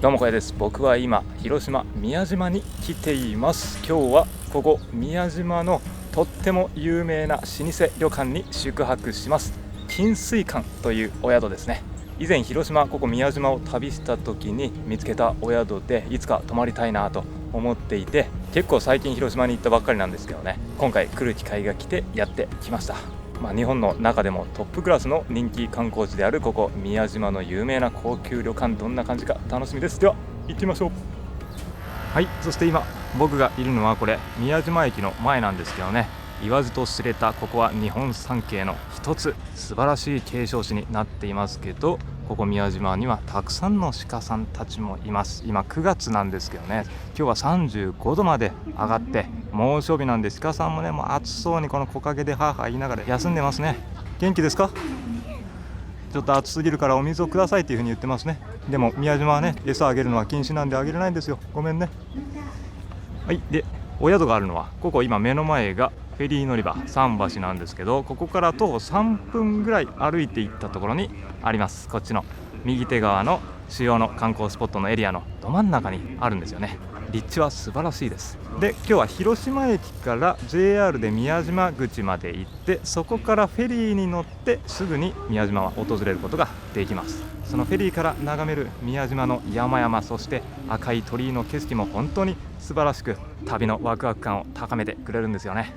どうも小屋です。僕は今広島宮島に来ています。今日はここ宮島のとっても有名な老舗旅館に宿泊します。金水館というお宿ですね。以前広島ここ宮島を旅した時に見つけたお宿で、いつか泊まりたいなと思っていて、結構最近広島に行ったばっかりなんですけどね、今回来る機会が来てやってきました。日本の中でもトップクラスの人気観光地であるここ宮島の有名な高級旅館、どんな感じか楽しみです。では行ってみましょう。はい、そして今僕がいるのはこれ宮島駅の前なんですけどね、言わずと知れたここは日本三景の一つ、素晴らしい景勝地になっていますけど、ここ宮島にはたくさんの鹿さんたちもいます。今9月なんですけどね、今日は35度まで上がって猛暑日なんで、鹿さんもねもう暑そうにこの木陰でハーハー言いながら休んでますね。元気ですか？ちょっと暑すぎるからお水をくださいっていう風に言ってますね。でも宮島はね餌あげるのは禁止なんであげれないんですよ。ごめんね。はい、でお宿があるのはここ今目の前がフェリー乗り場桟橋なんですけど、ここから徒歩3分ぐらい歩いていったところにあります。こっちの右手側の主要の観光スポットのエリアのど真ん中にあるんですよね。立地は素晴らしいです。で今日は広島駅から JR で宮島口まで行って、そこからフェリーに乗ってすぐに宮島は訪れることができます。そのフェリーから眺める宮島の山々、そして赤い鳥居の景色も本当に素晴らしく、旅のワクワク感を高めてくれるんですよね。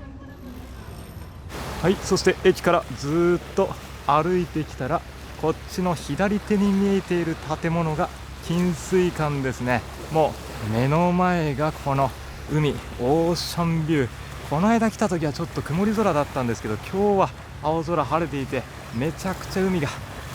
はい、そして駅からずっと歩いてきたら、こっちの左手に見えている建物が金水館ですね。もう目の前がこの海、オーシャンビュー。この間来た時はちょっと曇り空だったんですけど、今日は青空晴れていてめちゃくちゃ海が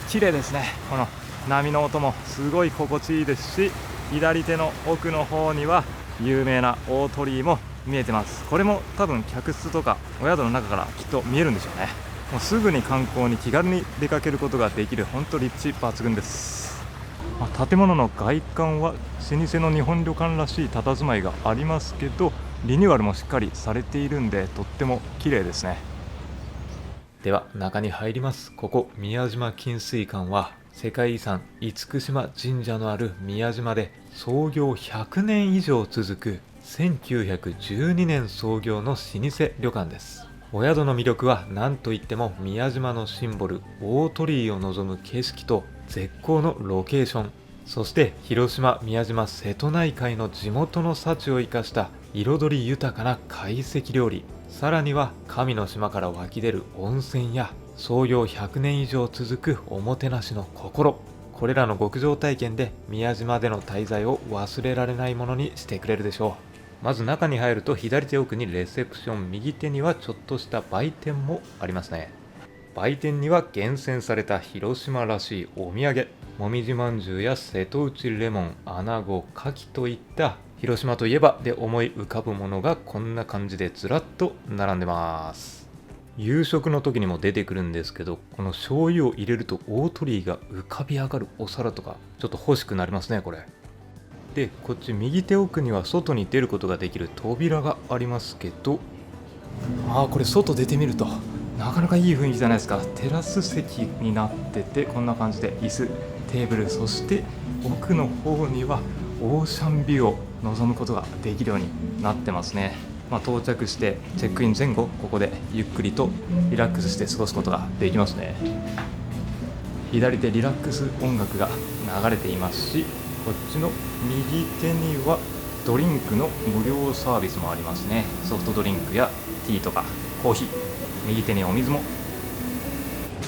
綺麗ですね。この波の音もすごい心地いいですし、左手の奥の方には有名な大鳥居も見えてます。これも多分客室とかお宿の中からきっと見えるんでしょうね。もうすぐに観光に気軽に出かけることができる、本当立地抜群です。建物の外観は老舗の日本旅館らしい佇まいがありますけど、リニューアルもしっかりされているんでとっても綺麗ですね。では中に入ります。ここ宮島金水館は世界遺産厳島神社のある宮島で創業100年以上続く1912年創業の老舗旅館です。お宿の魅力は何といっても宮島のシンボル大鳥居を望む景色と絶好のロケーション、そして広島、宮島、瀬戸内海の地元の幸を生かした彩り豊かな懐石料理、さらには神の島から湧き出る温泉や創業100年以上続くおもてなしの心、これらの極上体験で宮島での滞在を忘れられないものにしてくれるでしょう。まず中に入ると左手奥にレセプション、右手にはちょっとした売店もありますね。売店には厳選された広島らしいお土産、もみじまんじゅうや瀬戸内レモン、穴子、牡蠣といった広島といえばで思い浮かぶものがこんな感じでずらっと並んでます。夕食の時にも出てくるんですけど、この醤油を入れると大鳥居が浮かび上がるお皿とかちょっと欲しくなりますね。これで、こっち右手奥には外に出ることができる扉がありますけど、これ外出てみるとなかなかいい雰囲気じゃないですか。テラス席になってて、こんな感じで椅子、テーブル、そして奥の方にはオーシャンビューを望むことができるようになってますね。到着してチェックイン前後、ここでゆっくりとリラックスして過ごすことができますね。左手リラックス音楽が流れていますし、こっちの右手にはドリンクの無料サービスもありますね。ソフトドリンクやティーとかコーヒー、右手にお水も。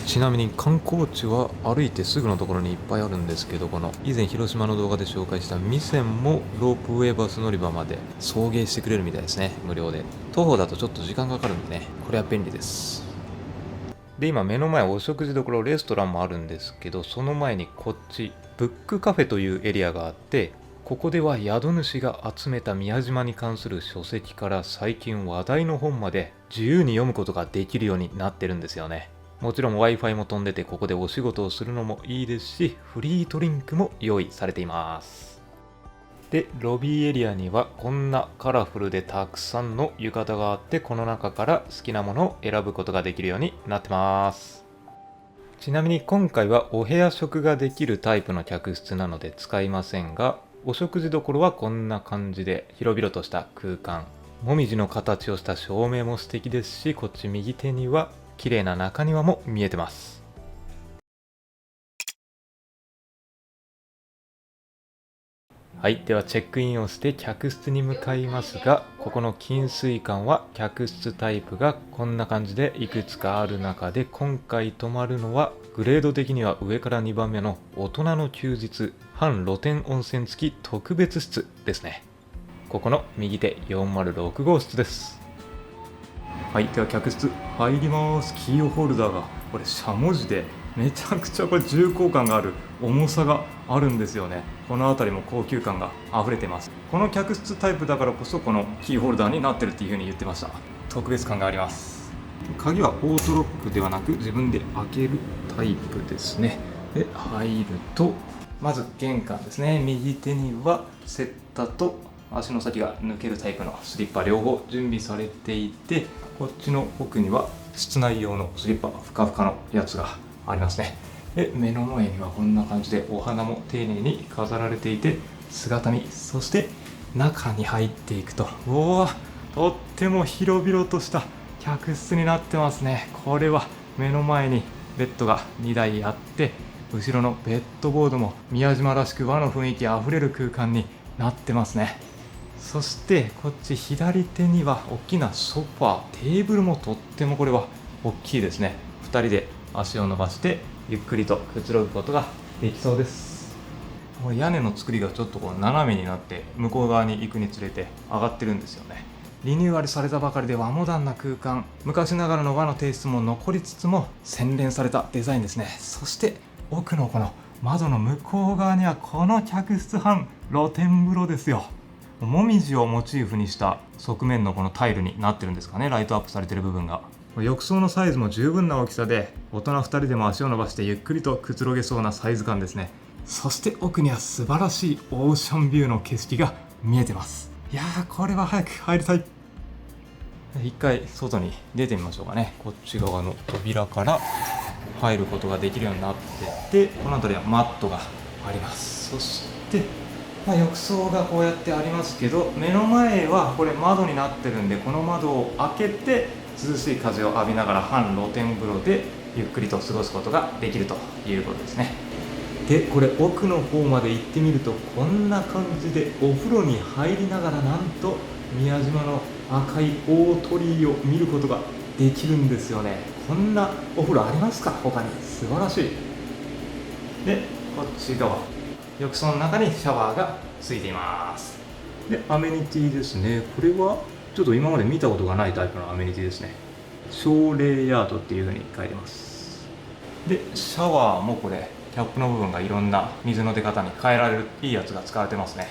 ちなみに観光地は歩いてすぐのところにいっぱいあるんですけど、この以前広島の動画で紹介した味仙もロープウェイバス乗り場まで送迎してくれるみたいですね、無料で。徒歩だとちょっと時間かかるんでね、これは便利です。で今目の前お食事処、レストランもあるんですけど、その前にこっちブックカフェというエリアがあって、ここでは宿主が集めた宮島に関する書籍から最近話題の本まで自由に読むことができるようになってるんですよね。もちろん Wi-Fi も飛んでて、ここでお仕事をするのもいいですし、フリードリンクも用意されています。でロビーエリアにはこんなカラフルでたくさんの浴衣があって、この中から好きなものを選ぶことができるようになってます。ちなみに今回はお部屋食ができるタイプの客室なので使いませんが、お食事処はこんな感じで広々とした空間、もみじの形をした照明も素敵ですし、こっち右手には綺麗な中庭も見えてます。はい、ではチェックインをして客室に向かいますが、ここの金水館は客室タイプがこんな感じでいくつかある中で、今回泊まるのはグレード的には上から2番目の大人の休日半露天温泉付き特別室ですね。ここの右手406号室です。はい、では客室入ります。キーホルダーがこれしゃもじでめちゃくちゃこれ重厚感がある、重さがあるんですよね。この辺りも高級感が溢れてます。この客室タイプだからこそこのキーホルダーになってるっていう風に言ってました。特別感があります。鍵はオートロックではなく自分で開けるタイプですね。で入るとまず玄関ですね。右手にはセッタと足の先が抜けるタイプのスリッパ両方準備されていて、こっちの奥には室内用のスリッパふかふかのやつがありますね。で目の前にはこんな感じでお花も丁寧に飾られていて、姿見、そして中に入っていくと、おー、とっても広々とした客室になってますね。これは目の前にベッドが2台あって、後ろのベッドボードも宮島らしく和の雰囲気あふれる空間になってますね。そしてこっち左手には大きなソファー、テーブルもとってもこれは大きいですね。2人で足を伸ばしてゆっくりとくつろぐことができそうです。これ屋根の作りがちょっとこう斜めになって向こう側に行くにつれて上がってるんですよね。リニューアルされたばかりで和モダンな空間、昔ながらの和のテイストも残りつつも洗練されたデザインですね。そして奥のこの窓の向こう側にはこの客室半露天風呂ですよ。もみじをモチーフにした側面のこのタイルになってるんですかね、ライトアップされてる部分が。浴槽のサイズも十分な大きさで、大人2人でも足を伸ばしてゆっくりとくつろげそうなサイズ感ですね。そして奥には素晴らしいオーシャンビューの景色が見えてます。いやー、これは早く入りたい。一回外に出てみましょうかね。こっち側の扉から入ることができるようになってて、この辺りはマットがあります。そして浴槽がこうやってありますけど、目の前はこれ窓になってるんで、この窓を開けて涼しい風を浴びながら半露天風呂でゆっくりと過ごすことができるということですね。でこれ奥の方まで行ってみると、こんな感じでお風呂に入りながらなんと宮島の赤い大鳥居を見ることができるんですよね。こんなお風呂ありますか他に。素晴らしい。でこっち側、浴槽の中にシャワーがついています。でアメニティですね。これはちょっと今まで見たことがないタイプのアメニティですね。奨励ヤードっていう風に書いてます。でシャワーもこれキャップの部分がいろんな水の出方に変えられるいいやつが使われてますね。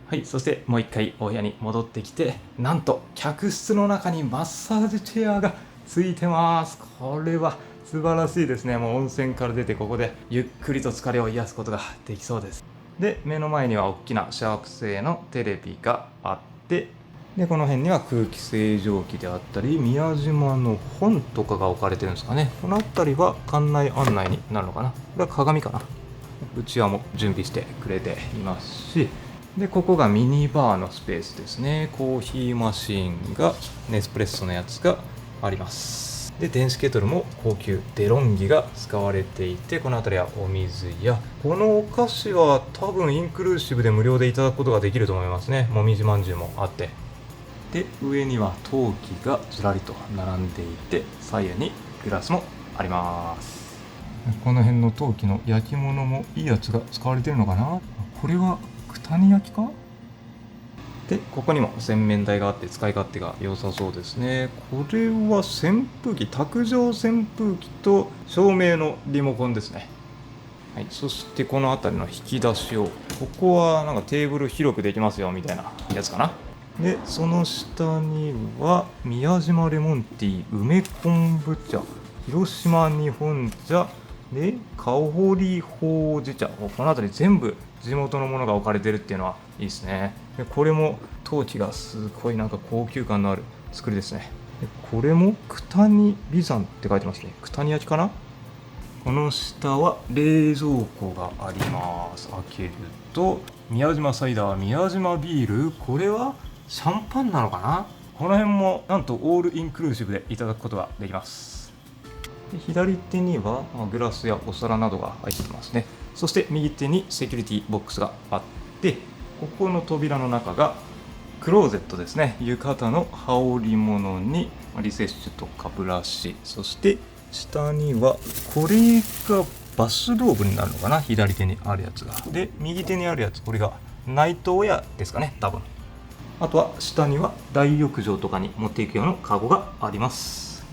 はい、そしてもう一回お部屋に戻ってきて、なんと客室の中にマッサージチェアがついてます。これは素晴らしいですね。もう温泉から出てここでゆっくりと疲れを癒すことができそうです。で目の前には大きなシャープ製のテレビがあって、でこの辺には空気清浄機であったり宮島の本とかが置かれてるんですかね。この辺りは館内案内になるのかな。これは鏡かな。うちわも準備してくれていますし、でここがミニバーのスペースですね。コーヒーマシーンがネスプレッソのやつがあります。で電子ケトルも高級デロンギが使われていて、この辺りはお水やこのお菓子は多分インクルーシブで無料でいただくことができると思いますね。もみじまんじゅうもあって、で上には陶器がずらりと並んでいて、左右にグラスもあります。この辺の陶器の焼き物もいいやつが使われてるのかな。これは九谷焼か。でここにも洗面台があって使い勝手が良さそうですね。これは扇風機、卓上扇風機と照明のリモコンですね。はい、そしてこの辺りの引き出しを、ここはなんかテーブル広くできますよみたいなやつかな。でその下には宮島レモンティー、梅昆布茶、広島日本茶で香りほうじ茶、この辺り全部地元のものが置かれてるっていうのはいいですね。でこれも陶器がすごいなんか高級感のある作りですね。でこれも九谷美山って書いてますね。九谷焼かな。この下は冷蔵庫があります。開けると宮島サイダー、宮島ビール、これはシャンパンなのかな。この辺もなんとオールインクルーシブでいただくことができます。で左手にはグラスやお皿などが入っていますね。そして右手にセキュリティボックスがあって、ここの扉の中がクローゼットですね。浴衣の羽織物にリセッシュとかブラシ、そして下にはこれがバスローブになるのかな、左手にあるやつが。で右手にあるやつ、これがナイトウェアですかね、多分。あとは下には大浴場とかに持っていく用のカゴがあります。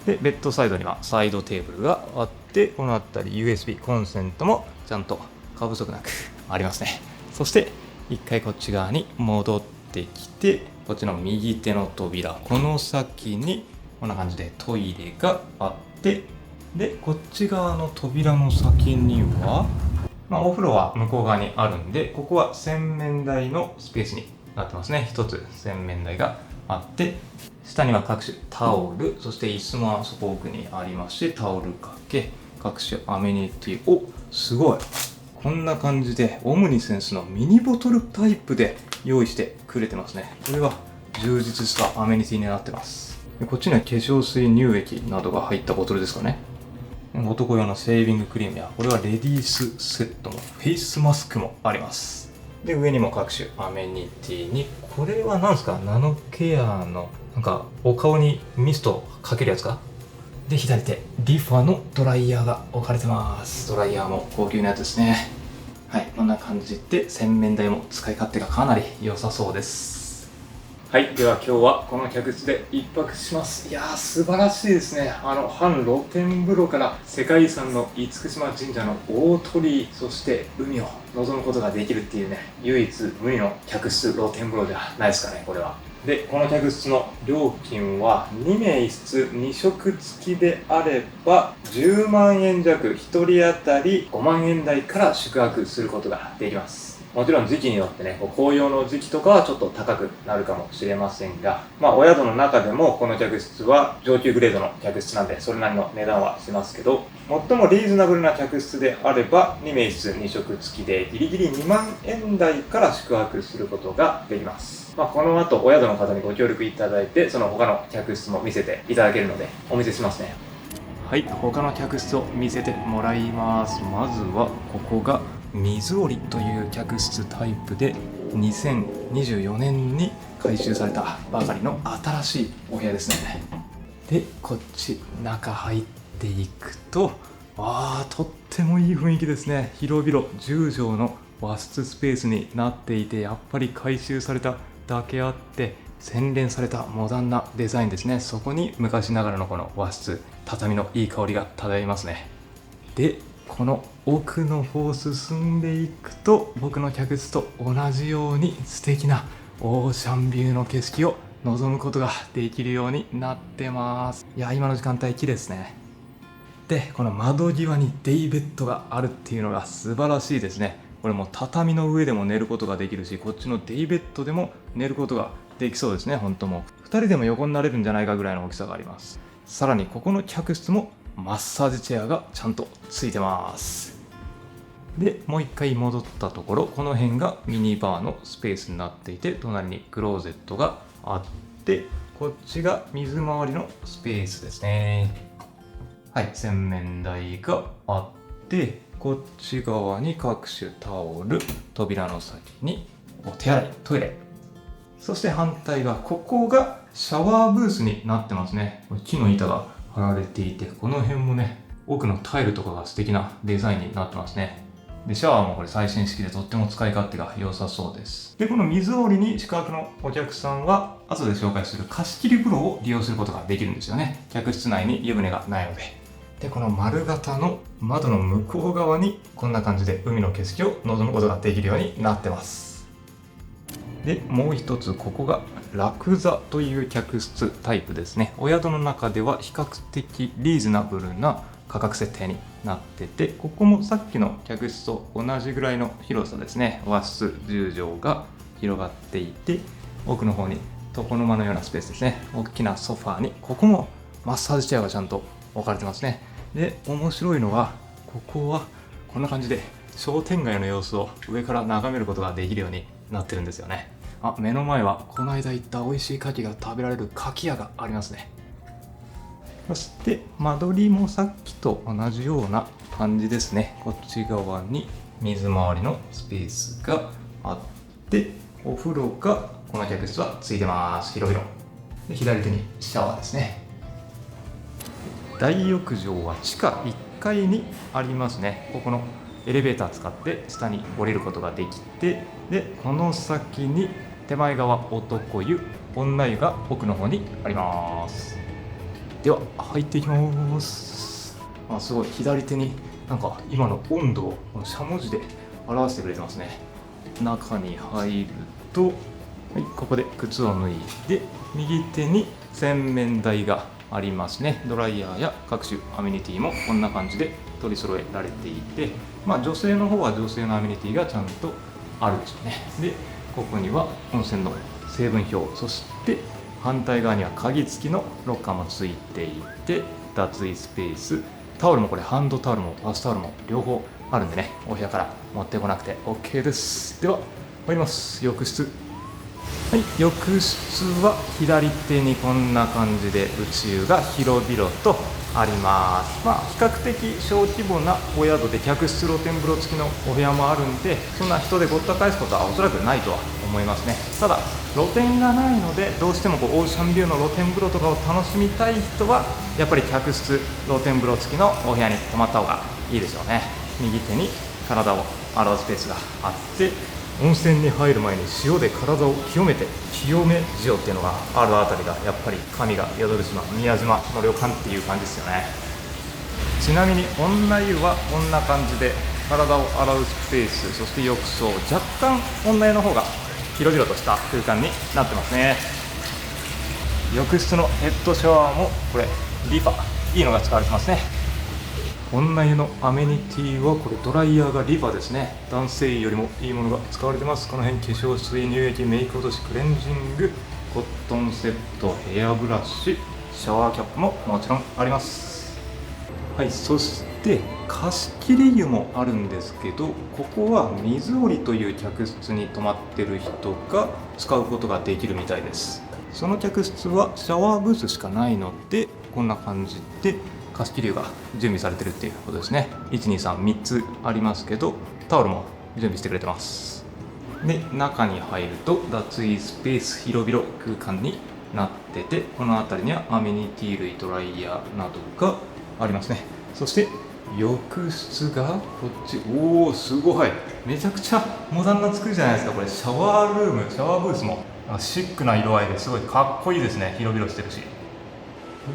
でベッドサイドにはサイドテーブルがあって、この辺り USB コンセントもちゃんと過不足なくありますね。そして一回こっち側に戻ってきて、こっちの右手の扉、この先にこんな感じでトイレがあって、でこっち側の扉の先には、お風呂は向こう側にあるんで、ここは洗面台のスペースになってますね。一つ洗面台があって、下には各種タオル、そして椅子もそこ奥にありますし、タオル掛け、各種アメニティ、お、すごい、こんな感じでオムニセンスのミニボトルタイプで用意してくれてますね。これは充実したアメニティになってます。でこっちには化粧水、乳液などが入ったボトルですかね。男用のセービングクリームや、これはレディースセットのフェイスマスクもあります。で上にも各種アメニティに、これは何ですか、ナノケアのなんかお顔にミストかけるやつか。で左手リファのドライヤーが置かれてます。ドライヤーも高級なやつですね。はい、こんな感じで洗面台も使い勝手がかなり良さそうです。はい、では今日はこの客室で一泊します。いやー素晴らしいですね。半露天風呂から世界遺産の厳島神社の大鳥居、そして海を望むことができるっていうね、唯一無二の客室露天風呂じゃないですかね、これは。でこの客室の料金は2名1室2食付きであれば10万円弱、1人当たり5万円台から宿泊することができます。もちろん時期によってね、紅葉の時期とかはちょっと高くなるかもしれませんが、お宿の中でもこの客室は上級グレードの客室なんで、それなりの値段はしますけど、最もリーズナブルな客室であれば2名室2食付きでギリギリ2万円台から宿泊することができます。この後お宿の方にご協力いただいて、その他の客室も見せていただけるのでお見せしますね。はい、他の客室を見せてもらいます。まずはここが水織という客室タイプで、2024年に改修されたばかりの新しいお部屋ですね。でこっち中入っていくと、とってもいい雰囲気ですね。広々10畳の和室スペースになっていて、やっぱり改修されただけあって洗練されたモダンなデザインですね。そこに昔ながらのこの和室、畳のいい香りが漂いますね。でこの奥の方進んでいくと、僕の客室と同じように素敵なオーシャンビューの景色を望むことができるようになってます。いや今の時間帯綺麗ですね。でこの窓際にデイベッドがあるっていうのが素晴らしいですね。これも畳の上でも寝ることができるし、こっちのデイベッドでも寝ることができそうですね。本当もう2人でも横になれるんじゃないかぐらいの大きさがあります。さらにここの客室もマッサージチェアがちゃんとついてます。でもう一回戻ったところ、この辺がミニバーのスペースになっていて、隣にクローゼットがあって、こっちが水回りのスペースですね。はい、洗面台があって、こっち側に各種タオル、扉の先にお手洗い、トイレ、そして反対側、ここがシャワーブースになってますね。木の板が貼られていて、この辺もね、奥のタイルとかが素敵なデザインになってますね。でシャワーもこれ最新式でとっても使い勝手が良さそうです。でこの水織に宿泊のお客さんは後で紹介する貸し切り風呂を利用することができるんですよね。客室内に湯船がないので。でこの丸型の窓の向こう側にこんな感じで海の景色を望むことができるようになってます。でもう一つ、ここがラクザという客室タイプですね。お宿の中では比較的リーズナブルな価格設定になってて、ここもさっきの客室と同じぐらいの広さですね。和室10畳が広がっていて、奥の方に床の間のようなスペースですね。大きなソファーに、ここもマッサージチェアがちゃんと置かれてますね。で面白いのは、ここはこんな感じで商店街の様子を上から眺めることができるようになってるんですよね。目の前はこの間行った美味しい牡蠣が食べられる牡蠣屋がありますね。そして間取りもさっきと同じような感じですね。こっち側に水回りのスペースがあって、お風呂がこの客室はついてます。広々で、左手にシャワーですね。大浴場は地下1階にありますね。ここのエレベーター使って下に降りることができて、でこの先に手前側男湯、女湯が奥の方にあります。では入っていきます。すごい、左手になんか今の温度をこのしゃもじで表してくれてますね。中に入ると、ここで靴を脱いで、右手に洗面台がありますね。ドライヤーや各種アメニティもこんな感じで取り揃えられていて、女性の方は女性のアメニティがちゃんとあるでしょうね。でここには温泉の成分表、そして反対側には鍵付きのロッカーもついていて、脱衣スペース、タオルもこれハンドタオルもバスタオルも両方あるんでね、お部屋から持ってこなくて OK です。では入ります。浴室。浴室は左手にこんな感じで宇宙が広々とあります。比較的小規模なお宿で客室露天風呂付きのお部屋もあるんで、そんな人でごった返すことはおそらくないとは思いますね。ただ露天がないので、どうしてもオーシャンビューの露天風呂とかを楽しみたい人はやっぱり客室露天風呂付きのお部屋に泊まった方がいいでしょうね。右手に体を洗うスペースがあって、温泉に入る前に塩で体を清めて清め塩っていうのがあるあたりが、やっぱり神が宿る島宮島の旅館っていう感じですよね。ちなみに女湯はこんな感じで体を洗うスペース、そして浴槽、若干女湯の方が広々とした空間になってますね。浴室のヘッドシャワーもこれリファ、いいのが使われてますね。女湯のアメニティはこれドライヤーがリファですね。男性よりもいいものが使われてます。この辺化粧水、乳液、メイク落とし、クレンジング、コットンセット、ヘアブラシ、シャワーキャップももちろんあります。そして貸切湯もあるんですけど、ここは水織という客室に泊まってる人が使うことができるみたいです。その客室はシャワーブースしかないので、こんな感じで貸切湯が準備されてるっていうことですね。123つありますけど、タオルも準備してくれてます。で中に入ると脱衣スペース、広々空間になってて、この辺りにはアメニティ類、ドライヤーなどがありますね。そして浴室がこっち、すごい、めちゃくちゃモダンな作りじゃないですか。これシャワールーム、シャワーブースもシックな色合いですごいかっこいいですね。広々してるし。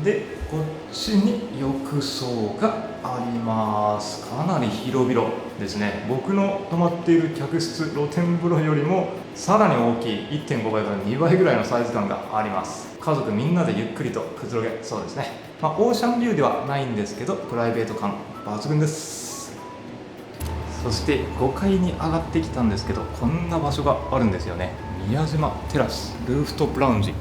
でこっちに浴槽があります。かなり広々ですね。僕の泊まっている客室露天風呂よりもさらに大きい 1.5 倍から2倍ぐらいのサイズ感があります。家族みんなでゆっくりとくつろげそうですね。オーシャンビューではないんですけど、プライベート感抜群です。そして5階に上がってきたんですけど、こんな場所があるんですよね。宮島テラスルーフトップラウンジ。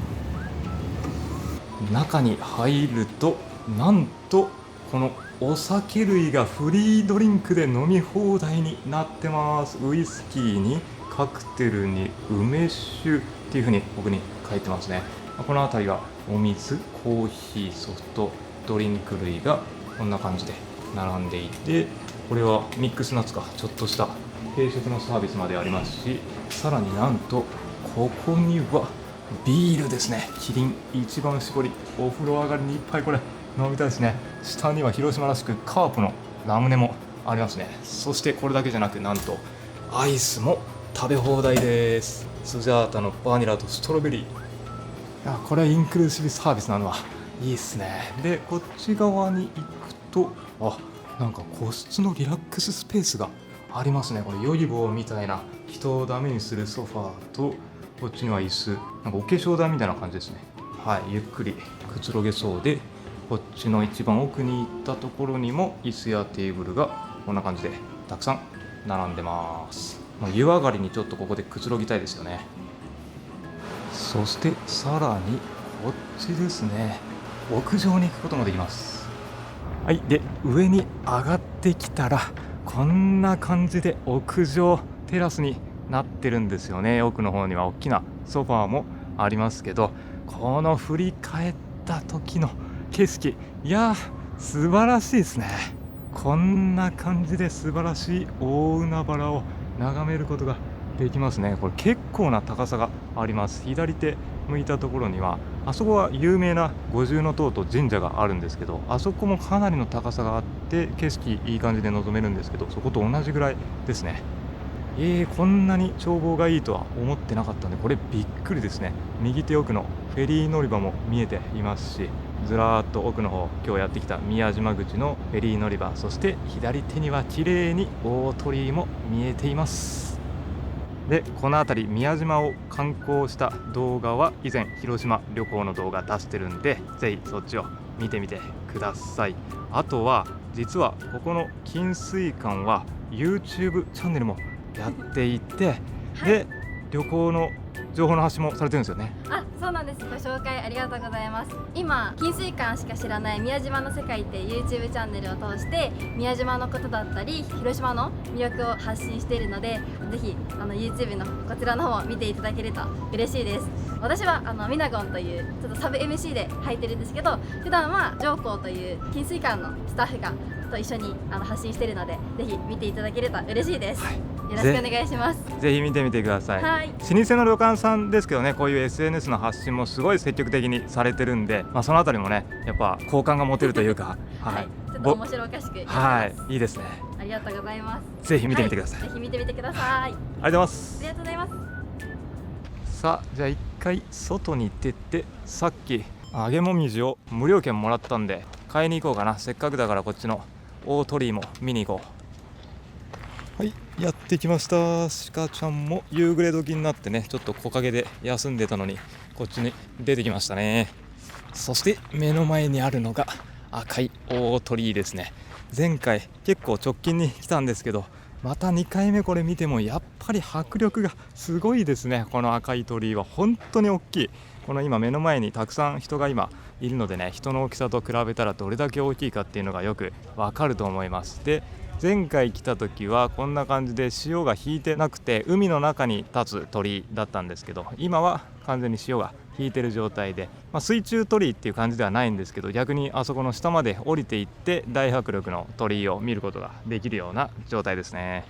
中に入ると、なんとこのお酒類がフリードリンクで飲み放題になってます。ウイスキーにカクテルに梅酒っていう風に僕に書いてますね。この辺りはお水、コーヒー、ソフトドリンク類がこんな感じで並んでいて、これはミックスナッツか、ちょっとした軽食のサービスまでありますし、さらになんとここにはビールですね。キリン一番搾り、お風呂上がりに一杯これ飲みたいですね。下には広島らしくカープのラムネもありますね。そしてこれだけじゃなく、なんとアイスも食べ放題です。スジャータのバニラとストロベリー、これはインクルーシブサービスなのはいいですね。でこっち側に行くと、なんか個室のリラックススペースがありますね。これヨギボーみたいな人をダメにするソファーと、こっちには椅子、なんかお化粧台みたいな感じですね。ゆっくりくつろげそうで、こっちの一番奥に行ったところにも椅子やテーブルがこんな感じでたくさん並んでます。湯上がりにちょっとここでくつろぎたいですよね。そしてさらにこっちですね、屋上に行くこともできます。で上に上がってきたら、こんな感じで屋上テラスになってるんですよね。奥の方には大きなソファーもありますけど、この振り返った時の景色、いやー素晴らしいですね。こんな感じで素晴らしい大海原を眺めることができますね。これ結構な高さがあります。左手向いたところには、あそこは有名な五重塔と神社があるんですけど、あそこもかなりの高さがあって景色いい感じで望めるんですけど、そこと同じぐらいですね。こんなに眺望がいいとは思ってなかったんで、これびっくりですね。右手奥のフェリー乗り場も見えていますし、ずらーっと奥の方、今日やってきた宮島口のフェリー乗り場、そして左手には綺麗に大鳥居も見えています。で、この辺り宮島を観光した動画は以前広島旅行の動画出してるんで、ぜひそっちを見てみてください。あとは実はここの金水館は YouTube チャンネルもやっていて、で旅行の情報の発信もされてるんですよね。そうなんです。ご紹介ありがとうございます。今金水館しか知らない宮島の世界って YouTube チャンネルを通して宮島のことだったり広島の魅力を発信しているので、ぜひYouTube のこちらの方を見ていただけると嬉しいです。私はミナゴンというちょっとサブ MC で入ってるんですけど、普段は上皇という金水館のスタッフがと一緒に発信しているので、ぜひ見ていただけると嬉しいです。よろしくお願いします。ぜひ見てみてください。はい、老舗の旅館さんですけどね、こういう SNS の発信もすごい積極的にされてるんで、そのあたりもね、やっぱ好感が持てるというかはい、ちょっと面白おかしくやってます。はい、いいですね。ありがとうございます。ぜひ見てみてください。ぜひ見てみてください。ありがとうございます。ありがとうございます。さあ、じゃあ一回外に出て、さっき揚げもみじを無料券もらったんで買いに行こうかな。せっかくだからこっちの大鳥居も見に行こう。はい、やってきました。鹿ちゃんも夕暮れ時になってね、ちょっと木陰で休んでたのにこっちに出てきましたね。そして目の前にあるのが赤い大鳥居ですね。前回結構直近に来たんですけど、また2回目これ見てもやっぱり迫力がすごいですね。この赤い鳥居は本当に大きい。この今目の前にたくさん人が今いるのでね、人の大きさと比べたらどれだけ大きいかっていうのがよくわかると思います。で、前回来た時はこんな感じで潮が引いてなくて海の中に立つ鳥居だったんですけど、今は完全に潮が引いてる状態で、水中鳥居っていう感じではないんですけど、逆にあそこの下まで降りていって大迫力の鳥居を見ることができるような状態ですね。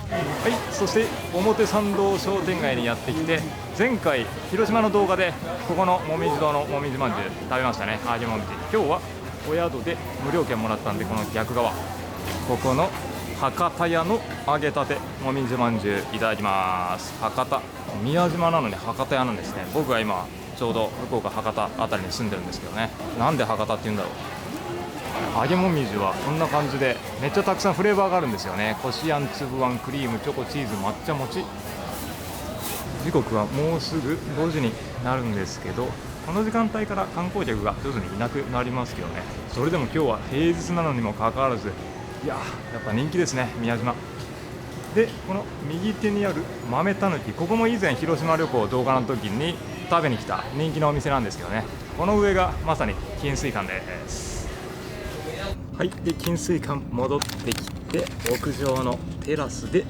はい、そして表参道商店街にやってきて、前回広島の動画でここのもみじ堂のもみじまんじゅう食べましたね。揚げもみじ。今日はお宿で無料券もらったんで、この逆側ここの博多屋の揚げたてもみじまんじゅういただきます。博多、宮島なのに博多屋なんですね。僕は今ちょうど福岡博多あたりに住んでるんですけどね。なんで博多って言うんだろう。揚げもみじはこんな感じでめっちゃたくさんフレーバーがあるんですよね。こしあん、つぶあん、クリーム、チョコ、チーズ、抹茶餅。時刻はもうすぐ5時になるんですけど、この時間帯から観光客が徐々にいなくなりますけどね。それでも今日は平日なのにもかかわらず、いややっぱ人気ですね、宮島で。この右手にある豆たぬき、ここも以前広島旅行動画の時に食べに来た人気のお店なんですけどね。この上がまさに金水館です。はい、で金水館戻ってきて、屋上のテラスで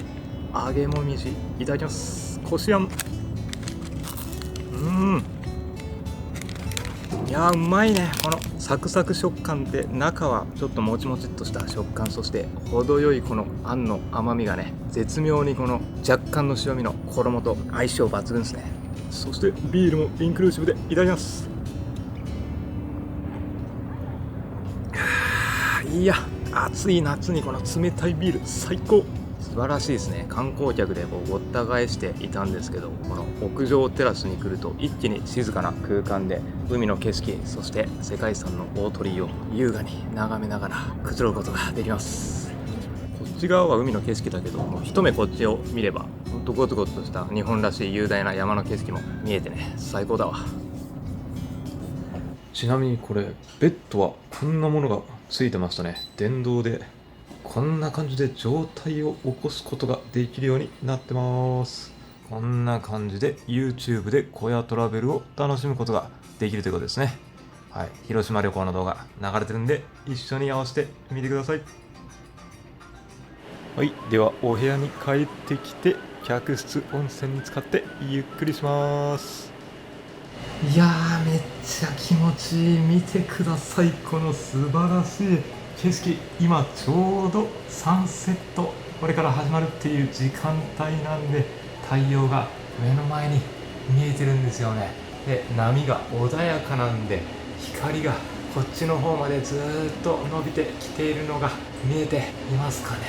揚げもみじいただきます。こしあん、いやーうまいね。このサクサク食感で中はちょっともちもちっとした食感、そして程よいこのあんの甘みがね、絶妙にこの若干の塩味の衣と相性抜群ですね。そしてビールもインクルーシブでいただきます。いや、暑い夏にこの冷たいビール最高。素晴らしいですね。観光客でごった返していたんですけど、この屋上テラスに来ると一気に静かな空間で海の景色、そして世界遺産の大鳥居を優雅に眺めながらくつろぐことができます。こっち側は海の景色だけど、もう一目こっちを見ればほんとゴツゴツとした日本らしい雄大な山の景色も見えてね、最高だわ。ちなみにこれベッドはこんなものがついてましたね。電動でこんな感じで状態を起こすことができるようになってます。こんな感じで YouTube で小屋トラベルを楽しむことができるということですね。はい、広島旅行の動画流れてるんで一緒に合わせてみてください。はい、ではお部屋に帰ってきて客室温泉に浸かってゆっくりします。いやー、めっちゃ気持ちいい。見てください、この素晴らしい景色。今ちょうどサンセットこれから始まるっていう時間帯なんで、太陽が目の前に見えてるんですよね。で、波が穏やかなんで光がこっちの方までずーっと伸びてきているのが見えていますかね。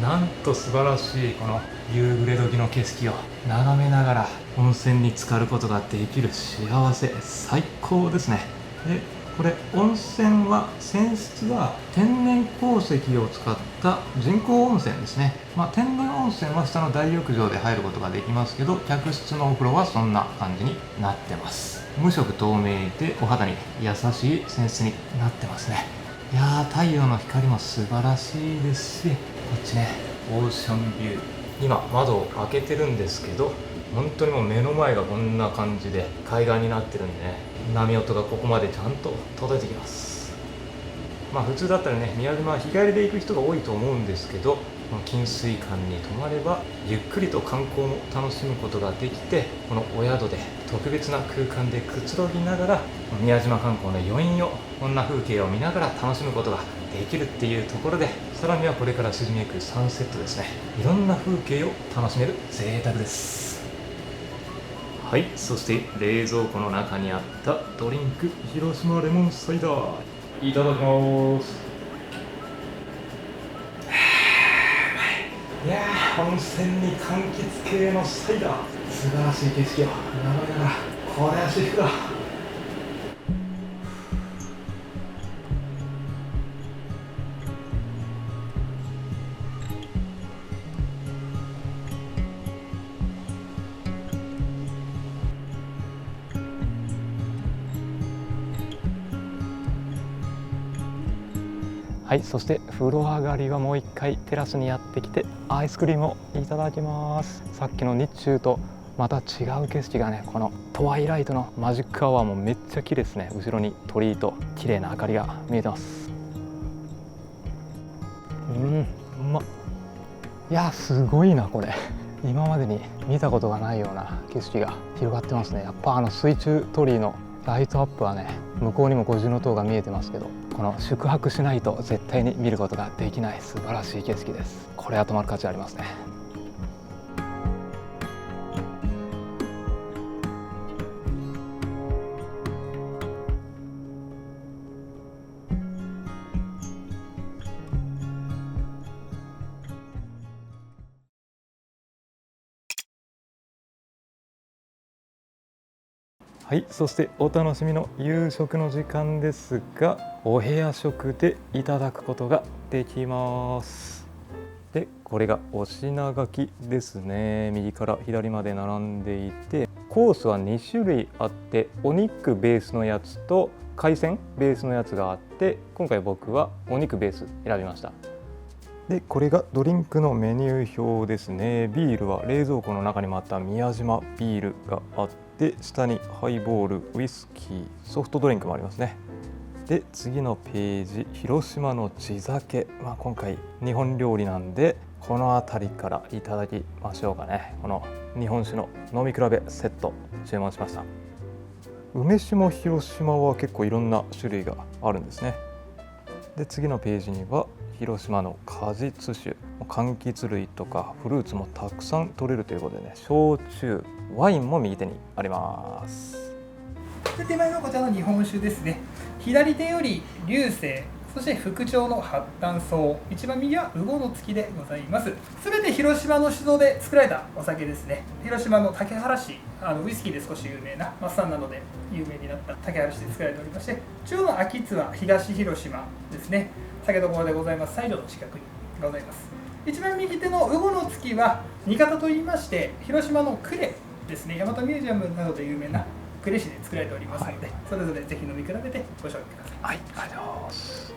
なんと素晴らしいこの夕暮れ時の景色を眺めながら温泉に浸かることができる幸せ、最高ですね。で、これ温泉は泉質は天然鉱石を使った人工温泉ですね。天然温泉は下の大浴場で入ることができますけど、客室のお風呂はそんな感じになってます。無色透明でお肌に優しい泉質になってますね。いやー、太陽の光も素晴らしいですし、こっちね、オーシャンビュー。今窓を開けてるんですけど、本当にもう目の前がこんな感じで海岸になってるんでね、波音がここまでちゃんと届いてきます。普通だったらね、宮島は日帰りで行く人が多いと思うんですけど、この金水館に泊まればゆっくりと観光も楽しむことができて、このお宿で特別な空間でくつろぎながら宮島観光の余韻を、こんな風景を見ながら楽しむことができるっていうところで、さらにはこれから沈みゆくサンセットですね。いろんな風景を楽しめる贅沢です。はい、そして冷蔵庫の中にあったドリンク、広島レモンサイダー、いただきます。いやー、温泉に柑橘系のサイダー、素晴らしい景色を眺めながら、これは至福だ。はい、そして風呂上がりはもう一回テラスにやってきてアイスクリームをいただきます。さっきの日中とまた違う景色がね、このトワイライトのマジックアワーもめっちゃ綺麗ですね。後ろに鳥居と綺麗な明かりが見えてます。うまっ。いや、すごいなこれ。今までに見たことがないような景色が広がってますね。やっぱ水中鳥居のライトアップはね、向こうにも五重塔が見えてますけど、この宿泊しないと絶対に見ることができない素晴らしい景色です。これは泊まる価値ありますね。はい、そしてお楽しみの夕食の時間ですが、お部屋食でいただくことができます。で、これがお品書きですね。右から左まで並んでいて、コースは2種類あって、お肉ベースのやつと海鮮ベースのやつがあって、今回僕はお肉ベース選びました。で、これがドリンクのメニュー表ですね。ビールは冷蔵庫の中にもあった宮島ビールがあって、下にハイボール、ウイスキー、ソフトドリンクもありますね。で、次のページ、広島の地酒、今回日本料理なんでこの辺りからいただきましょうかね。この日本酒の飲み比べセット注文しました。梅酒も広島は結構いろんな種類があるんですね。で、次のページには広島の果実酒、柑橘類とかフルーツもたくさん取れるということでね、焼酎、ワインも右手にあります。で、手前がこちらの日本酒ですね。左手より龍星、そして副長の発炭草、一番右は魚の月でございます。すべて広島の酒造で作られたお酒ですね。広島の竹原市、ウイスキーで少し有名なマッサンなどで有名になった竹原市で作られておりまして、中央の秋津は東広島ですね。酒どころでございます。西条の近くにございます。一番右手の魚の月は新潟といいまして、広島の呉ですね。大和ミュージアムなどで有名な呉市で作られておりますので、それぞれぜひ飲み比べてご賞味ください。はい、ありがとうございます。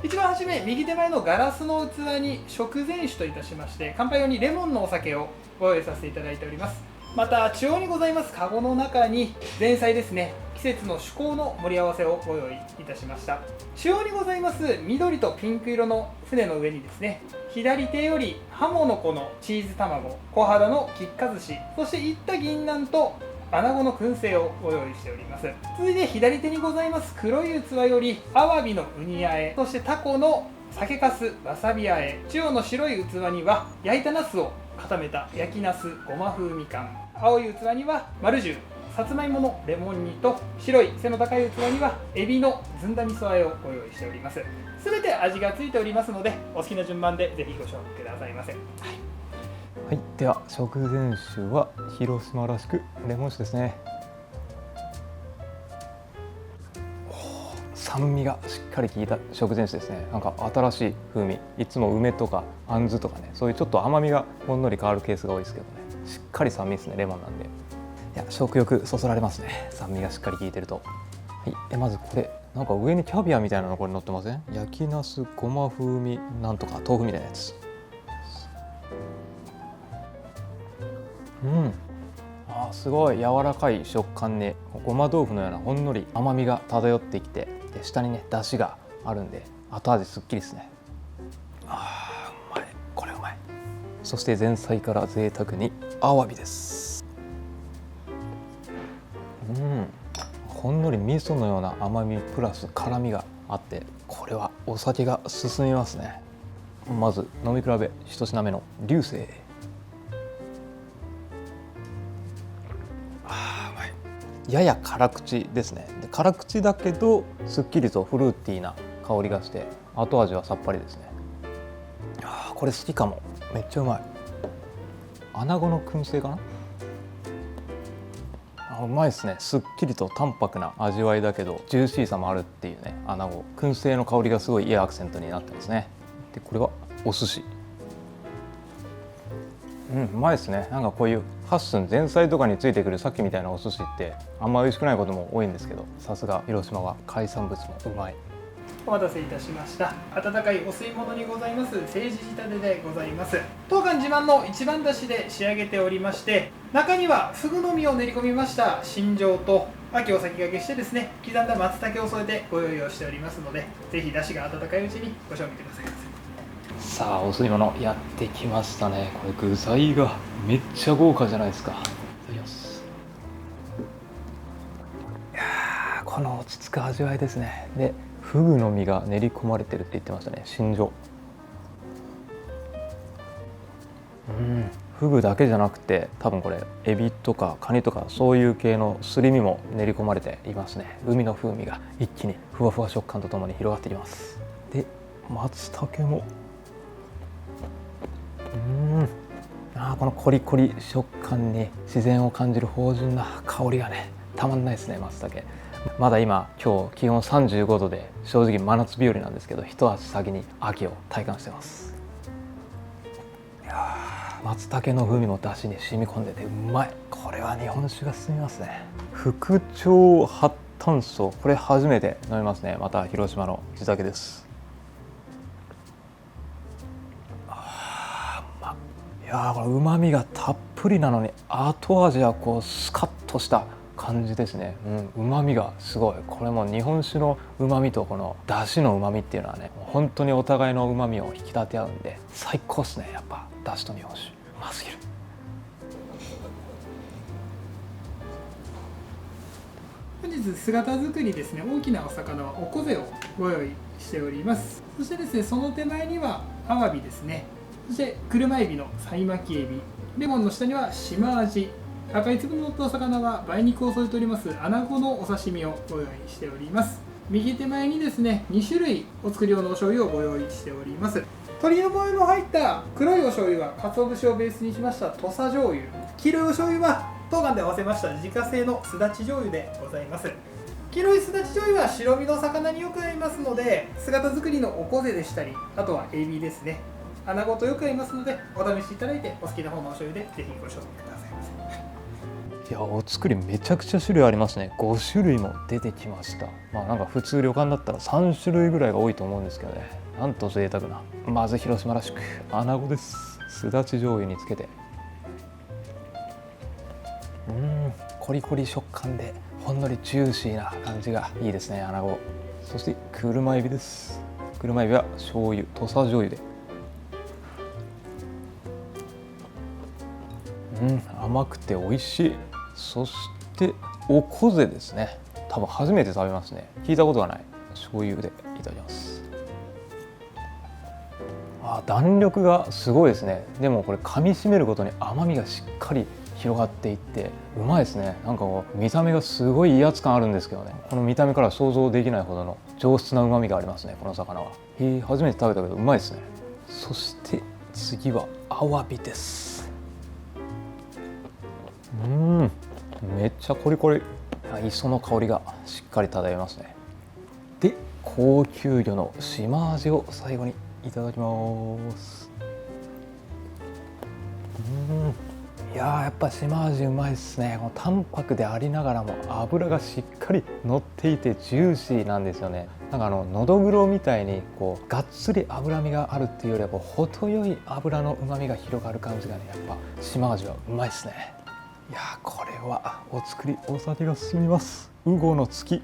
一番初め右手前のガラスの器に食前酒といたしまして乾杯用にレモンのお酒をご用意させていただいております。また中央にございますカゴの中に前菜ですね、季節の趣向の盛り合わせをご用意いたしました。中央にございます緑とピンク色の船の上にですね、左手よりハモの子のチーズ卵、小肌の菊花寿司、そしていった銀杏と穴子の燻製をご用意しております。続いて左手にございます黒い器よりアワビのウニあえ、そしてタコの酒かすわさびあえ、中央の白い器には焼いたナスを固めた焼きナスごま風味缶、青い器には丸十さつまいものレモン煮と、白い背の高い器にはエビのずんだ味噌あえをご用意しております。すべて味がついておりますのでお好きな順番でぜひご賞味くださいませ。はい、では食前酒は広島らしくレモン酒ですね。酸味がしっかり効いた食前酒ですね。なんか新しい風味、いつも梅とかあんずとかね、そういうちょっと甘みがほんのり変わるケースが多いですけどね、しっかり酸味ですね。レモンなんで、いや食欲そそられますね、酸味がしっかり効いてると。はい、まずこれなんか上にキャビアみたいなのこれ乗ってません？焼きナスごま風味なんとか豆腐みたいなやつ。すごい柔らかい食感にごま豆腐のようなほんのり甘みが漂ってきて、で下にね出汁があるんで後味すっきりですね。うまい、これうまい。そして前菜から贅沢にアワビです。ほんのり味噌のような甘みプラス辛みがあって、これはお酒が進みますね。まず飲み比べ一品目の流星。やや辛口ですね。で辛口だけどすっきりとフルーティーな香りがして後味はさっぱりですね。これ好きかも。めっちゃうまい。穴子の燻製かな。うまいですね。すっきりと淡白な味わいだけどジューシーさもあるっていうね。穴子燻製の香りがすごいいいアクセントになってますね。でこれはお寿司。うまいですね。なんかこういう8寸前菜とかについてくるさっきみたいなお寿司ってあんま美味しくないことも多いんですけど、さすが広島は海産物もうまい。お待たせいたしました。温かいお吸い物にございます政治仕立てでございます。当館自慢の一番だしで仕上げておりまして、中にはフグの実を練り込みました新庄と秋を先掛けしてですね、刻んだ松茸を添えてご用意をしておりますので、ぜひだしが温かいうちにご賞味くださいませ。さあお吸い物やってきましたね。これ具材がめっちゃ豪華じゃないですか。いただきます。いやー、この落ち着く味わいですね。でフグの実が練り込まれてるって言ってましたね。新庄。フグだけじゃなくて多分これエビとかカニとかそういう系のすり身も練り込まれていますね。海の風味が一気にふわふわ食感とともに広がってきます。で松茸もこのコリコリ食感に自然を感じる芳醇な香りがねたまんないですね。松茸まだ今日気温35度で正直真夏日和なんですけど、一足先に秋を体感してます。いや松茸の風味も出汁に染み込んでてうまい。これは日本酒が進みますね。副長発炭素、これ初めて飲みますね。また広島の地酒です。これ旨味がたっぷりなのに後味はこうスカッとした感じですね。旨味がすごい。これも日本酒の旨味とこの出汁の旨味っていうのはね、本当にお互いの旨味を引き立て合うんで最高ですね。やっぱ出汁と日本酒うますぎる。本日姿作りですね、大きなお魚はおこぜをご用意しております。そしてですね、その手前にはアワビですね、そして車エビの菜巻きエビ、レモンの下には島味、赤い粒の乗ったお魚は梅肉を添えております穴子のお刺身をご用意しております。右手前にですね、2種類お作り用のお醤油をご用意しております。鶏の模様の入った黒いお醤油は鰹節をベースにしました土佐醤油、黄色いお醤油は当館で合わせました自家製のすだち醤油でございます。黄色いすだち醤油は白身の魚によく合いますので、姿作りのおこぜでしたり、あとはエビですね、穴子とよく合いますので、お試しいただいてお好きな方のお醤油でぜひご賞味くださいませ。いや、お作りめちゃくちゃ種類ありますね。5種類も出てきました。なんか普通旅館だったら3種類ぐらいが多いと思うんですけどね。なんと贅沢な。まず広島らしく穴子です。すだち醤油につけて、コリコリ食感でほんのりジューシーな感じがいいですね、穴子。そして車エビです。車エビは醤油、土佐醤油で、甘くて美味しい。そしておこぜですね。多分初めて食べますね。聞いたことがない。醤油でいただきます。弾力がすごいですね。でもこれ噛み締めることに甘みがしっかり広がっていってうまいですね。なんか見た目がすごい威圧感あるんですけどね、この見た目からは想像できないほどの上質な旨みがありますね、この魚は。初めて食べたけどうまいですね。そして次はアワビです。めっちゃコリコリ、磯の香りがしっかり漂いますね。で、高級魚の島味を最後にいただきます。いやー、やっぱ島味うまいですね。この淡白でありながらも脂がしっかり乗っていてジューシーなんですよね。なんかのどぐろみたいにがっつり脂身があるっていうよりは程よい脂のうまみが広がる感じがね、やっぱ島味はうまいですね。いやー、これはお作りお酒が進みます。ウゴの月。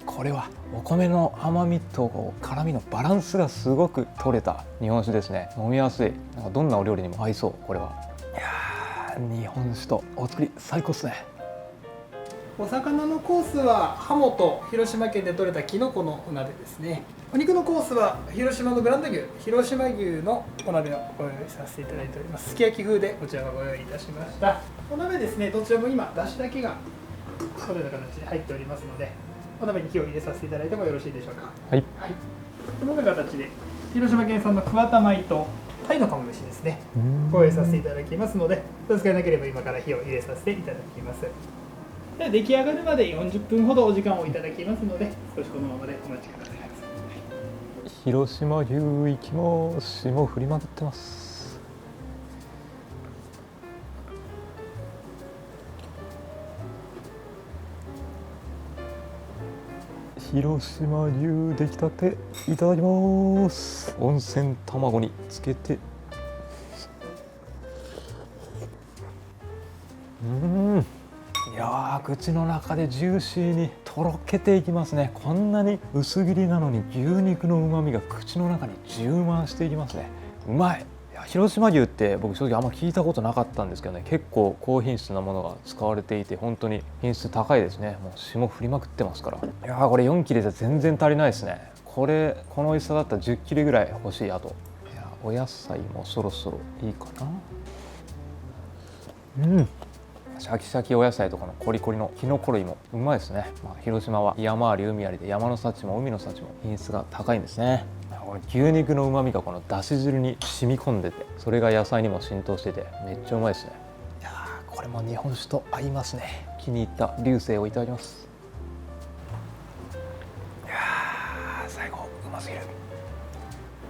これはお米の甘みと辛みのバランスがすごく取れた日本酒ですね。飲みやすい。なんかどんなお料理にも合いそう。これは。いやー、日本酒とお作り最高ですね。お魚のコースはハモと広島県で採れたキノコのお鍋ですね。お肉のコースは広島のブランド牛、広島牛のお鍋をご用意させていただいております。すき焼き風でこちらがご用意いたしました。お鍋ですね、どちらも今出汁だけがこのような形で入っておりますので、お鍋に火を入れさせていただいてもよろしいでしょうか。はい。このような形で広島県産の桑田米と鯛の釜飯ですね、ご用意させていただきますので、お使いなければ今から火を入れさせていただきます。では出来上がるまで40分ほどお時間をいただきますので、少しこのままでお待ちください。広島牛いきます。霜降りまくってます。広島牛出来たていただきます。温泉卵につけて、いやー、口の中でジューシーにとろけていきますね。こんなに薄切りなのに牛肉の旨味が口の中に充満していきますね。うまい。広島牛って僕正直あんま聞いたことなかったんですけどね、結構高品質なものが使われていて本当に品質高いですね。もう霜降りまくってますから。いやー、これ4切れじゃ全然足りないですね。この美味しさだったら10切れぐらい欲しい。あといや、お野菜もそろそろいいかな。シャキシャキお野菜とかのコリコリのきのこ類もうまいですね。広島は山あり海ありで、山の幸も海の幸も品質が高いんですね。この牛肉のうまみがこのだし汁に染み込んでて、それが野菜にも浸透しててめっちゃうまいですね。いやー、これも日本酒と合いますね。気に入った龍星をいただきます。いやー、最後うますぎる。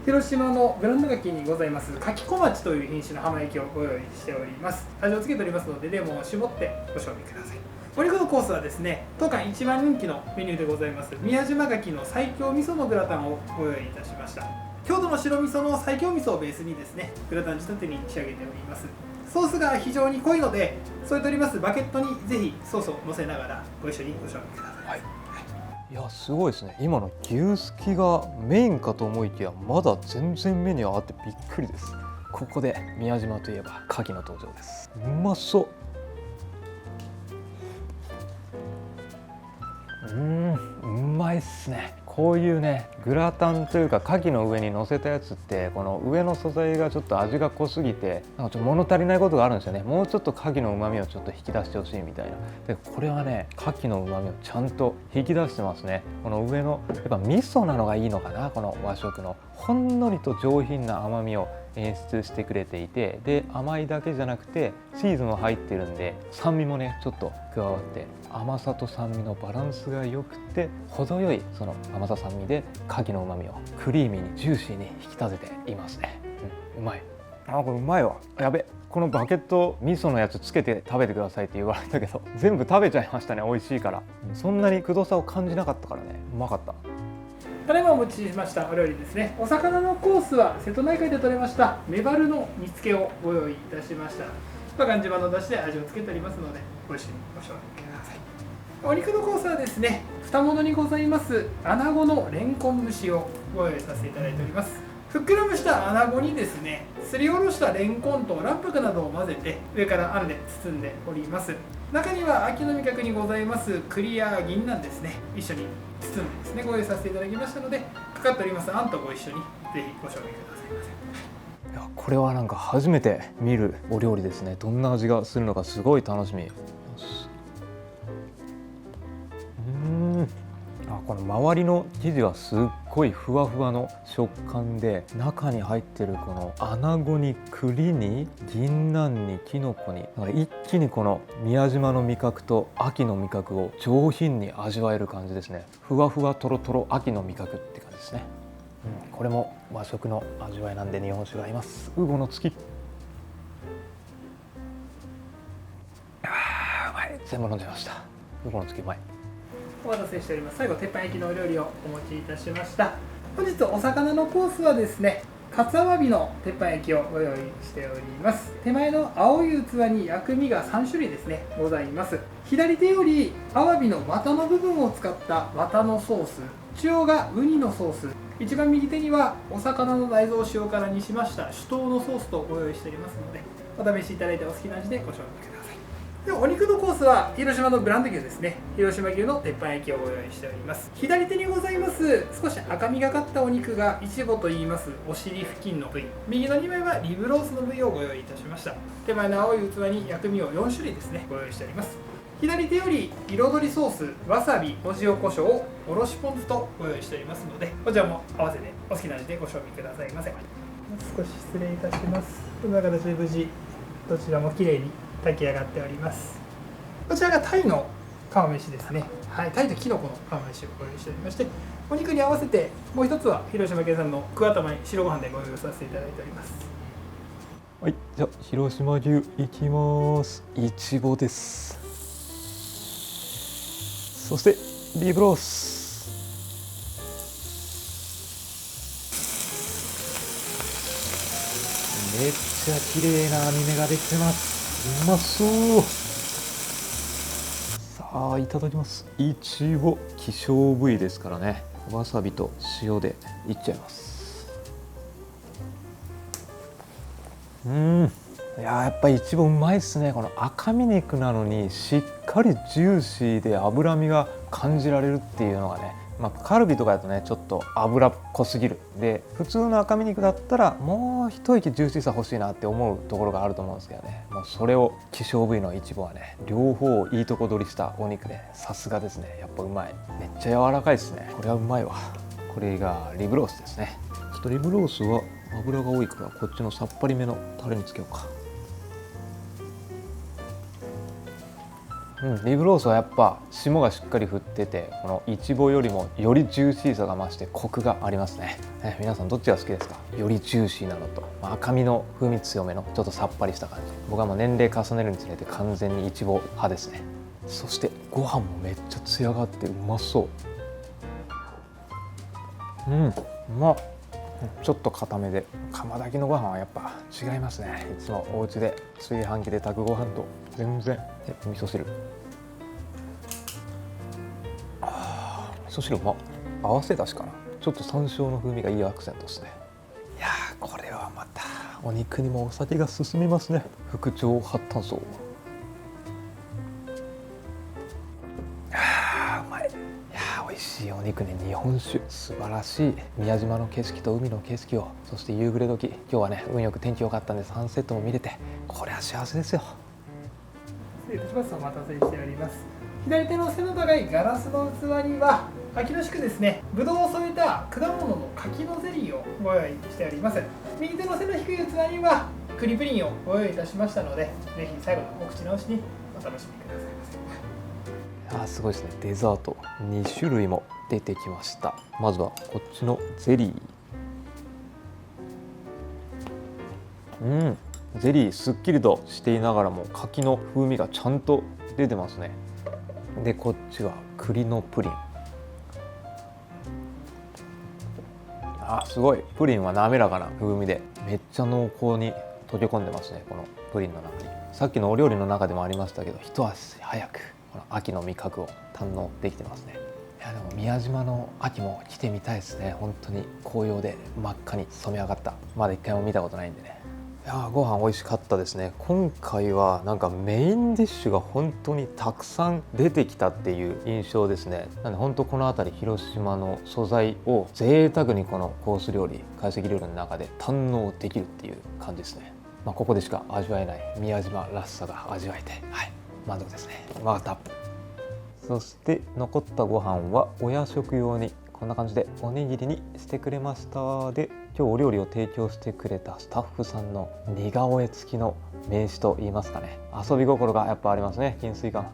広島のブランド柿にございます柿小町という品種の浜焼きをご用意しております。味をつけておりますのでレモンを絞ってご賞味ください。お肉のコースはですね、当館一番人気のメニューでございます宮島牡蠣の西京味噌のグラタンをご用意いたしました。郷土の白味噌の西京味噌をベースにですね、グラタン仕立てに仕上げております。ソースが非常に濃いので、添えておりますバケットにぜひソースをのせながらご一緒にご賞味ください。いや、すごいですね。今の牛すきがメインかと思いきやまだ全然メニューあってびっくりです。ここで宮島といえば牡蠣の登場です。うまそう。うまいっすね。こういうねグラタンというか牡蠣の上に乗せたやつって、この上の素材がちょっと味が濃すぎてなんかちょっと物足りないことがあるんですよね。もうちょっと牡蠣の旨味をちょっと引き出してほしいみたいな。でこれはね牡蠣の旨味をちゃんと引き出してますね。この上のやっぱ味噌なのがいいのかな。この和食のほんのりと上品な甘みを演出してくれていて、で甘いだけじゃなくてチーズも入ってるんで酸味もねちょっと加わって、甘さと酸味のバランスが良くて程よいその甘さ酸味で牡蠣の旨味をクリーミーにジューシーに引き立てていますね。うまい。これうまいわ。やべ、このバケット味噌のやつつけて食べてくださいって言われたけど全部食べちゃいましたね。美味しいから。そんなにくどさを感じなかったからね、うまかった。ただいまお持ちしましたお料理ですね。お魚のコースは瀬戸内海で取れましたメバルの煮付けをご用意いたしました。岩間島の出汁で味をつけておりますのでご一緒にご賞味ください。お肉のコースはですね、二物にございます穴子のレンコン蒸しをご用意させていただいております。ふっくら蒸した穴子にですね、すりおろしたレンコンと卵白などを混ぜて上からあんで包んでおります。中には秋の味覚にございます栗や銀杏ですね、一緒に包んでですねご用意させていただきましたので、かかっておりますあんとご一緒にぜひご賞味くださいませ。いや、これはなんか初めて見るお料理ですね。どんな味がするのかすごい楽しみ。この周りの生地はすっごいふわふわの食感で、中に入ってるこの穴子に栗に銀杏にきのこに、一気にこの宮島の味覚と秋の味覚を上品に味わえる感じですね。ふわふわとろとろ秋の味覚って感じですね。これも和食の味わいなんで日本酒が合います。ウゴの月。うまい。全部飲んじゃいました。ウゴの月うまい。お待たせしております。最後鉄板焼きのお料理をお持ちいたしました。本日お魚のコースはですね、かつあわびの鉄板焼きをご用意しております。手前の青い器に薬味が3種類ですねございます。左手よりアワビの綿の部分を使った綿のソース、中央がウニのソース、一番右手にはお魚の内臓を塩辛にしました酒盗のソースとご用意しておりますので、お試しいただいてお好きな味でご賞味ください。でお肉のコースは広島のブランド牛ですね、広島牛の鉄板焼きをご用意しております。左手にございます少し赤みがかったお肉がイチボといいますお尻付近の部位、右の2枚はリブロースの部位をご用意いたしました。手前の青い器に薬味を4種類ですねご用意しております。左手より彩りソース、わさび、お塩コショウ、おろしポン酢とご用意しておりますので、こちらも合わせてお好きな味でご賞味くださいませ。少し失礼いたします。こんな形で無事どちらもきれいに炊き上がっております。こちらがタイの釜飯ですね。はい、タイとキノコの釜飯をご用意しておりまして、お肉に合わせてもう一つは広島県産の桑玉に白ご飯でご用意させていただいております。はい、じゃあ広島牛いきます。いちごです。そしてリブロース。めっちゃ綺麗な網目ができてます。うまそう。さあいただきます。いちご希少部位ですからね、わさびと塩でいっちゃいます。いや、やっぱりいちごうまいですね。この赤身肉なのにしっかりジューシーで脂身が感じられるっていうのがね、カルビとかだとねちょっと脂っこすぎるで、普通の赤身肉だったらもう一息ジューシーさ欲しいなって思うところがあると思うんですけどね、もうそれを希少部位のイチボはね両方いいとこ取りしたお肉で、さすがですね。やっぱうまい。めっちゃ柔らかいですね。これはうまいわ。これがリブロースですね。ちょっとリブロースは脂が多いからこっちのさっぱりめのタレにつけようか。リブロースはやっぱ霜がしっかり振ってて、このイチボよりもよりジューシーさが増してコクがありますね。皆さんどっちが好きですか？よりジューシーなのと、赤身の風味強めのちょっとさっぱりした感じ。僕はもう年齢重ねるにつれて完全にイチボ派ですね。そしてご飯もめっちゃツヤがあってうまそう。うまっ。ちょっと固めで、釜炊きのご飯はやっぱ違いますね。いつもお家で炊飯器で炊くご飯と全然。で味噌汁、味噌汁うまっ。合わせだしかな。ちょっと山椒の風味がいいアクセントですね。いやー、これはまたお肉にもお酒が進みますね。副長発炭素。うまい。いやー、美味しいお肉に日本酒、素晴らしい宮島の景色と海の景色を、そして夕暮れ時、今日はね運よく天気良かったんでサンセットも見れて、これは幸せですよ。失礼いたします。お待たせしております。左手の背の高いガラスの器には秋らしくですね、ぶどうを添えた果物の柿のゼリーをご用意しております。右手の背の低い器には栗プリンをご用意いたしましたので、ぜひ最後のお口直しにお楽しみくださいませ。すごいですね。デザート2種類も出てきました。まずはこっちのゼリー。ゼリーすっきりとしていながらも柿の風味がちゃんと出てますね。でこっちは栗のプリン。すごいプリンは滑らかな風味でめっちゃ濃厚に溶け込んでますね、このプリンの中に。さっきのお料理の中でもありましたけど、一足早くこの秋の味覚を堪能できてますね。いやでも宮島の秋も来てみたいですね。本当に紅葉で真っ赤に染め上がった。まだ一回も見たことないんでね。いやご飯美味しかったですね。今回はなんかメインディッシュが本当にたくさん出てきたっていう印象ですね。なんで本当この辺り広島の素材を贅沢にこのコース料理、懐石料理の中で堪能できるっていう感じですね。ここでしか味わえない宮島らしさが味わえて、満足ですね。うまかった。そして残ったご飯はお夜食用にこんな感じでおにぎりにしてくれました。で今日お料理を提供してくれたスタッフさんの似顔絵付きの名刺といいますかね、遊び心がやっぱありますね、金水館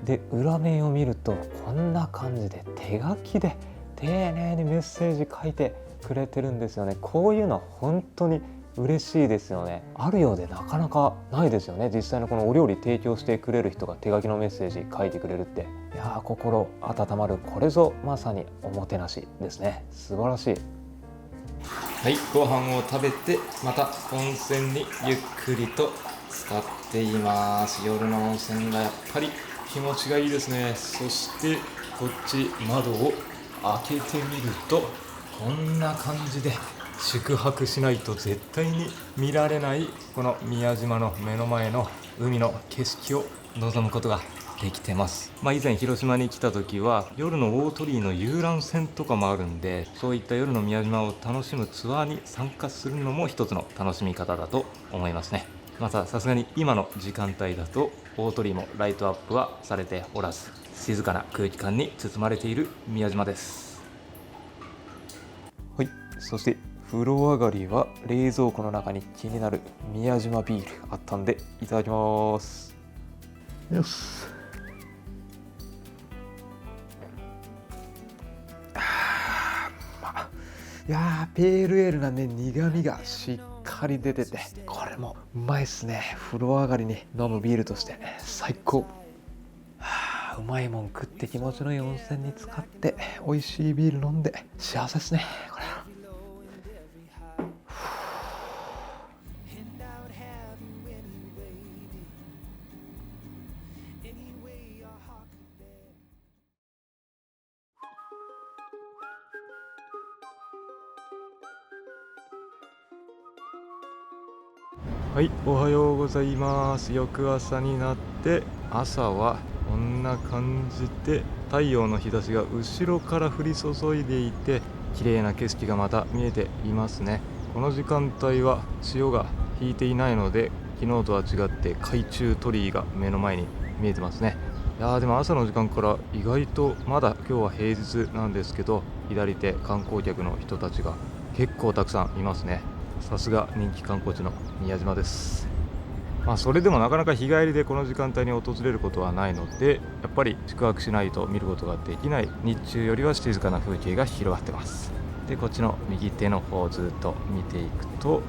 で。裏面を見るとこんな感じで手書きで丁寧にメッセージ書いてくれてるんですよね。こういうのは本当に嬉しいですよね。あるようでなかなかないですよね。実際のこのお料理提供してくれる人が手書きのメッセージ書いてくれるって、いや心温まる。これぞまさにおもてなしですね。素晴らしい。はい、ご飯を食べてまた温泉にゆっくりと浸かっています。夜の温泉がやっぱり気持ちがいいですね。そしてこっち窓を開けてみるとこんな感じで、宿泊しないと絶対に見られないこの宮島の目の前の海の景色を望むことができてます。以前広島に来た時は夜の大鳥居の遊覧船とかもあるんで、そういった夜の宮島を楽しむツアーに参加するのも一つの楽しみ方だと思いますね。またさすがに今の時間帯だと大鳥居もライトアップはされておらず、静かな空気感に包まれている宮島です。そして風呂上がりは冷蔵庫の中に気になる宮島ビールあったんでいただきます。よし。いやーペールエールなね、苦味がしっかり出てて、これもうまいっすね。風呂上がりに飲むビールとして最高。うまいもん食って気持ちのいい温泉に浸かって美味しいビール飲んで幸せですね、これ。はい、おはようございます。翌朝になって朝はこんな感じで太陽の日差しが後ろから降り注いでいて、綺麗な景色がまた見えていますね。この時間帯は潮が引いていないので、昨日とは違って海中鳥居が目の前に見えてますね。いやーでも朝の時間から意外とまだ今日は平日なんですけど、左手観光客の人たちが結構たくさんいますね。さすが人気観光地の宮島です。それでもなかなか日帰りでこの時間帯に訪れることはないので、やっぱり宿泊しないと見ることができない、日中よりは静かな風景が広がってます。でこっちの右手の方をずっと見ていくと、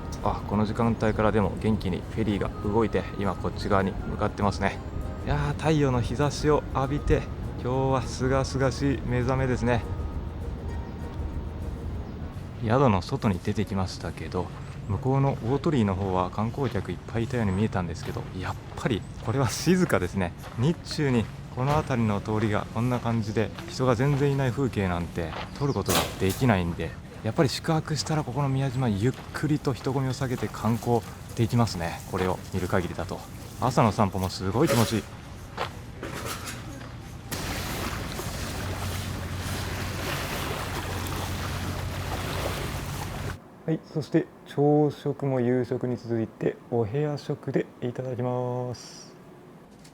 この時間帯からでも元気にフェリーが動いて今こっち側に向かってますね。いやー太陽の日差しを浴びて今日はすがすがしい目覚めですね。宿の外に出てきましたけど、向こうの大鳥居の方は観光客いっぱいいたように見えたんですけど、やっぱりこれは静かですね。日中にこの辺りの通りがこんな感じで人が全然いない風景なんて撮ることができないんで、やっぱり宿泊したらここの宮島ゆっくりと人混みを下げて観光できますね。これを見る限りだと朝の散歩もすごい気持ちいい。はい、そして朝食も夕食に続いてお部屋食でいただきます。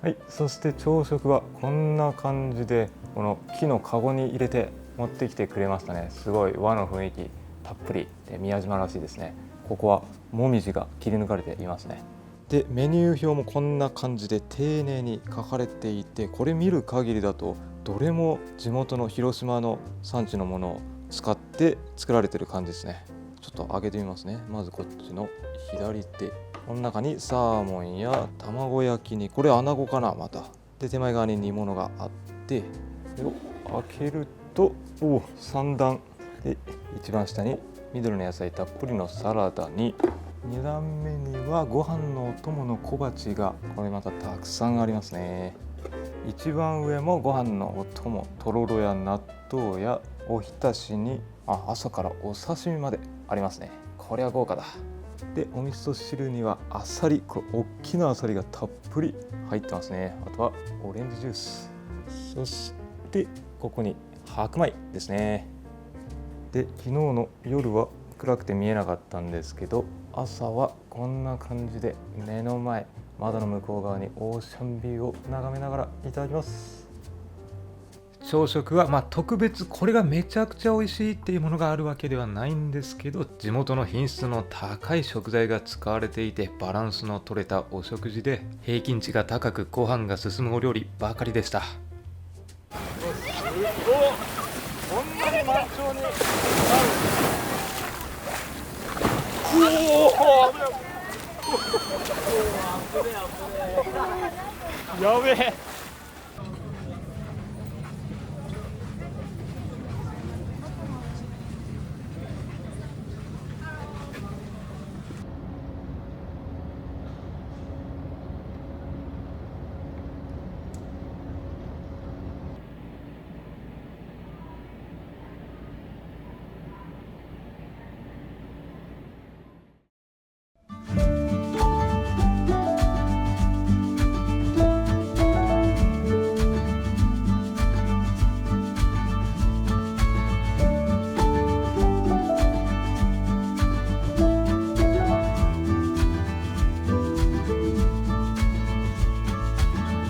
はい、そして朝食はこんな感じでこの木のカゴに入れて持ってきてくれましたね。すごい和の雰囲気たっぷりで宮島らしいですね。ここはもみじが切り抜かれていますね。でメニュー表もこんな感じで丁寧に書かれていて、これ見る限りだとどれも地元の広島の産地のものを使って作られてる感じですね。ちょっと開けてみますね。まずこっちの左手、この中にサーモンや卵焼きに、これアナゴかな、またで手前側に煮物があって、これを開けると3段で、一番下に緑の野菜たっぷりのサラダに、2段目にはご飯のお供の小鉢がこれまたたくさんありますね。一番上もご飯のお供、とろろや納豆やおひたしに朝からお刺身までありますね。これは豪華だ。でお味噌汁にはあさり、これ大きなあさりがたっぷり入ってますね。あとはオレンジジュース、そしてここに白米ですね。で昨日の夜は暗くて見えなかったんですけど、朝はこんな感じで目の前、窓の向こう側にオーシャンビューを眺めながらいただきます。朝食は特別これがめちゃくちゃ美味しいっていうものがあるわけではないんですけど、地元の品質の高い食材が使われていてバランスの取れたお食事で、平均値が高くご飯が進むお料理ばかりでした。こんなに満潮にやべえ。